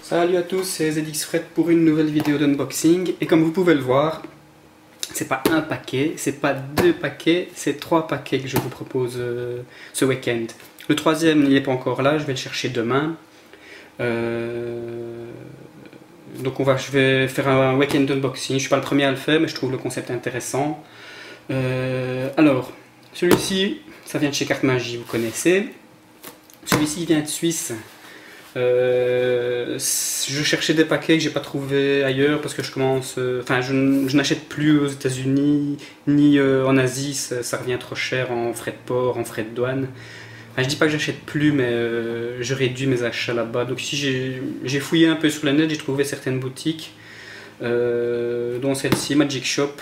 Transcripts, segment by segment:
Salut à tous, c'est ZXFred pour une nouvelle vidéo d'unboxing. Et comme vous pouvez le voir, c'est pas un paquet, c'est pas deux paquets, c'est trois paquets que je vous propose ce week-end. Le troisième il n'est pas encore là, je vais le chercher demain. Donc je vais faire un week-end d'unboxing. Je suis pas le premier à le faire, mais je trouve le concept intéressant. Alors, celui-ci, ça vient de chez Carte Magie, vous connaissez. Celui-ci vient de Suisse. Je cherchais des paquets que j'ai pas trouvé ailleurs parce que je n'achète plus aux États-Unis ni en Asie, ça revient trop cher en frais de port, en frais de douane. Enfin, je dis pas que j'achète plus, mais je réduis mes achats là-bas. Donc ici j'ai fouillé un peu sur le net, j'ai trouvé certaines boutiques, dont celle-ci, Magic Shop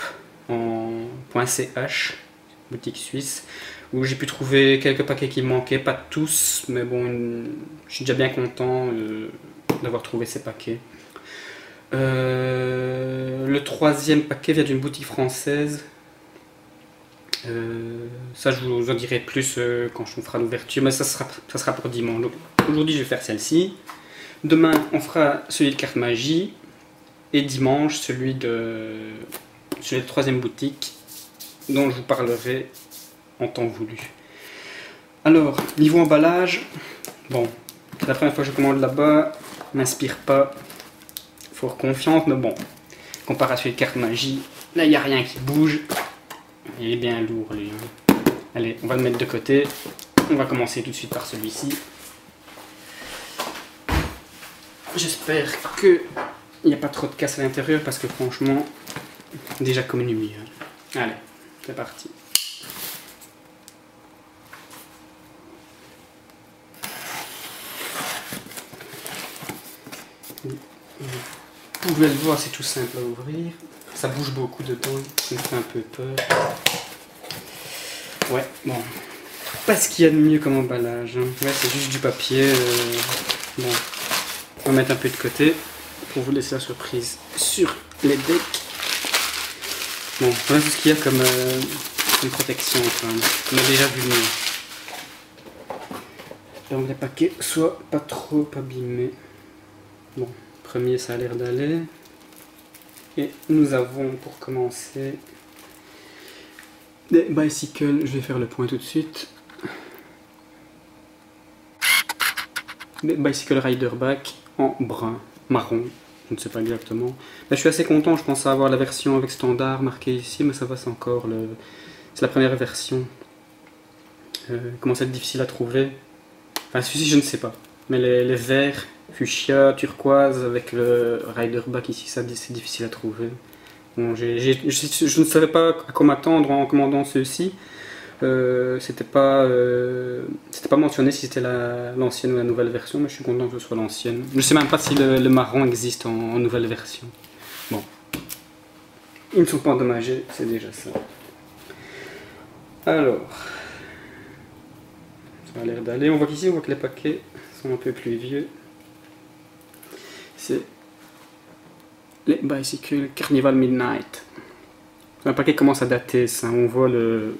en .ch, boutique suisse, où j'ai pu trouver quelques paquets qui me manquaient, pas tous, mais bon, je suis déjà bien content d'avoir trouvé ces paquets. Le troisième paquet vient d'une boutique française. Ça je vous en dirai plus quand on fera l'ouverture, mais ça sera pour dimanche. Donc aujourd'hui je vais faire celle-ci, demain on fera celui de Carte Magie, et dimanche celui de la troisième boutique dont je vous parlerai en temps voulu. Alors, niveau emballage, bon, c'est la première fois que je commande là-bas, m'inspire pas, fort confiante, mais bon, comparé à celui de Carte Magie, là il n'y a rien qui bouge, il est bien lourd lui. Allez, on va le mettre de côté, on va commencer tout de suite par celui-ci. J'espère qu'il n'y a pas trop de casse à l'intérieur parce que franchement, déjà comme nuit. Allez, c'est parti. Vous pouvez le voir, c'est tout simple à ouvrir. Ça bouge beaucoup dedans, ça me fait un peu peur. Ouais, bon. Pas ce qu'il y a de mieux comme emballage. Hein. Ouais, c'est juste du papier. Bon, on va mettre un peu de côté pour vous laisser la surprise sur les decks. Bon, voilà tout ce qu'il y a comme protection. Enfin, on a déjà vu mieux. Donc les paquets soient pas trop abîmés. Bon. Premier, ça a l'air d'aller. Et nous avons pour commencer des bicycles. Je vais faire le point tout de suite. Des bicycle rider back en brun, marron, je ne sais pas exactement. Là, je suis assez content, je pensais avoir la version avec standard marqué ici, mais ça va, c'est encore c'est la première version. Commence à être difficile à trouver. Enfin, celui-ci, je ne sais pas. Mais les verts, fuchsia, turquoise, avec le rider back ici, ça c'est difficile à trouver. Bon, je ne savais pas à quoi m'attendre en commandant ceux-ci. C'était pas mentionné si c'était l'ancienne ou la nouvelle version, mais je suis content que ce soit l'ancienne. Je ne sais même pas si le marron existe en nouvelle version. Bon. Ils ne sont pas endommagés, c'est déjà ça. Alors, ça a l'air d'aller. On voit qu'ici, on voit que les paquets sont un peu plus vieux. C'est les Bicycle Carnival Midnight. Un paquet commence à dater, ça. On voit le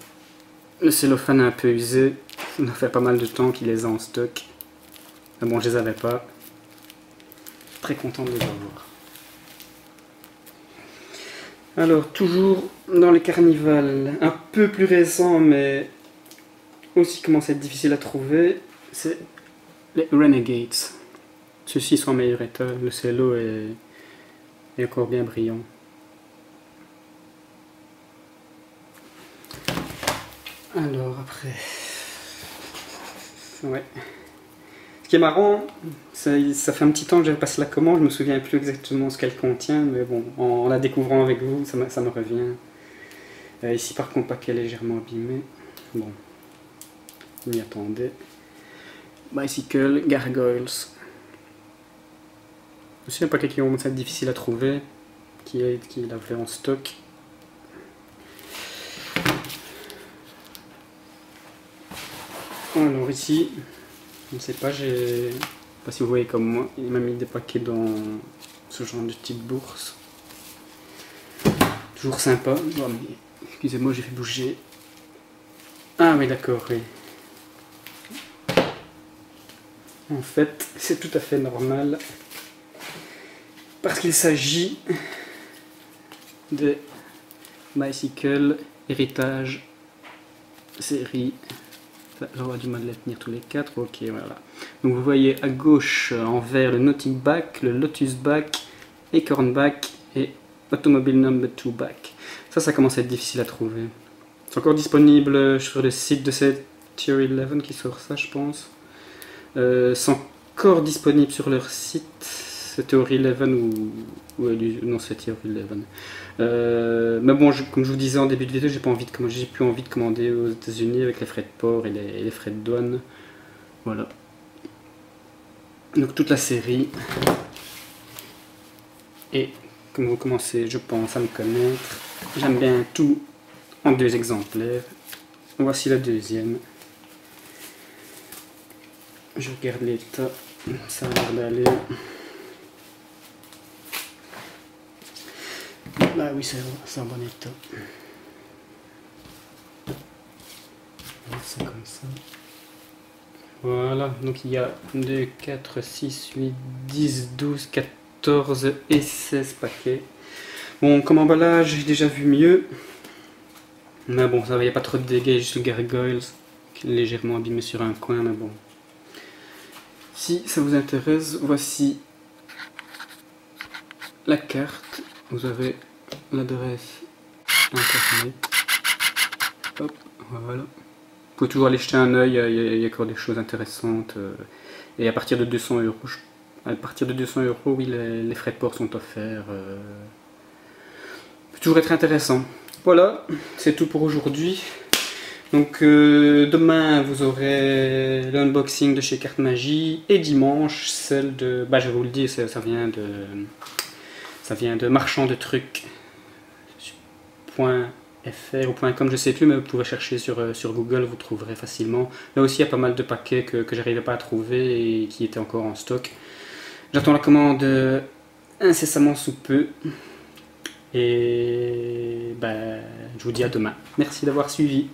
cellophane un peu usé. Ça fait pas mal de temps qu'il les a en stock. Mais bon, je les avais pas. Très content de les avoir. Alors, toujours dans les Carnival, un peu plus récent, mais aussi commence à être difficile à trouver, c'est les Renegades. Ceux-ci sont en meilleur état, le cello est encore bien brillant. Alors après, ouais. Ce qui est marrant, ça fait un petit temps que j'ai passé la commande, je me souviens plus exactement ce qu'elle contient, mais bon, en la découvrant avec vous, ça me revient. Ici par contre, le paquet est légèrement abîmé. Bon, on y attendait. Bicycle Gargoyles. Aussi un paquet qui commence à être difficile à trouver, qui l'avait en stock. Alors ici, je ne sais pas, pas si vous voyez comme moi, il m'a mis des paquets dans ce genre de petite bourse. Toujours sympa. Oh, excusez-moi, j'ai fait bouger. Ah oui, d'accord, oui. En fait, c'est tout à fait normal. Parce qu'il s'agit de Bicycle Héritage série. J'aurais du mal à les tenir tous les quatre. Ok, voilà. Donc vous voyez à gauche en vert le Nautic Back, le Lotus Back, Acorn Back et Automobile Number 2 Back. Ça commence à être difficile à trouver. C'est encore disponible sur le site de cette Theory 11 qui sort ça, je pense. C'est encore disponible sur leur site, c'est Theory 11 ou non, c'est Theory 11. Mais bon, comme je vous disais en début de vidéo, j'ai plus envie de commander aux États-Unis avec les frais de port et les frais de douane. Voilà. Donc toute la série. Et comme vous commencez, je pense, à me connaître, j'aime bien tout en 2 exemplaires. Voici la deuxième. Je regarde l'état, ça a l'air d'aller. Bah oui, c'est en bon état. C'est comme ça. Voilà, donc il y a 2, 4, 6, 8, 10, 12, 14 et 16 paquets. Bon, comme emballage, j'ai déjà vu mieux. Mais bon, ça va, il n'y a pas trop de dégâts, juste le gargoyles légèrement abîmé sur un coin, mais bon. Si ça vous intéresse, voici la carte. Vous avez l'adresse internet. Hop, voilà. Vous pouvez toujours aller jeter un œil, il y a encore des choses intéressantes. Et à partir de 200 €, oui, les frais de port sont offerts. Ça peut toujours être intéressant. Voilà, c'est tout pour aujourd'hui. Donc demain vous aurez l'unboxing de chez Carte Magie et dimanche celle de, bah je vais vous le dire, ça vient de marchand de trucs .fr ou .com, je sais plus, mais vous pouvez chercher sur Google, vous trouverez facilement. Là aussi il y a pas mal de paquets que j'arrivais pas à trouver et qui étaient encore en stock. J'attends la commande incessamment sous peu. Et ben, je vous dis à demain. Merci d'avoir suivi.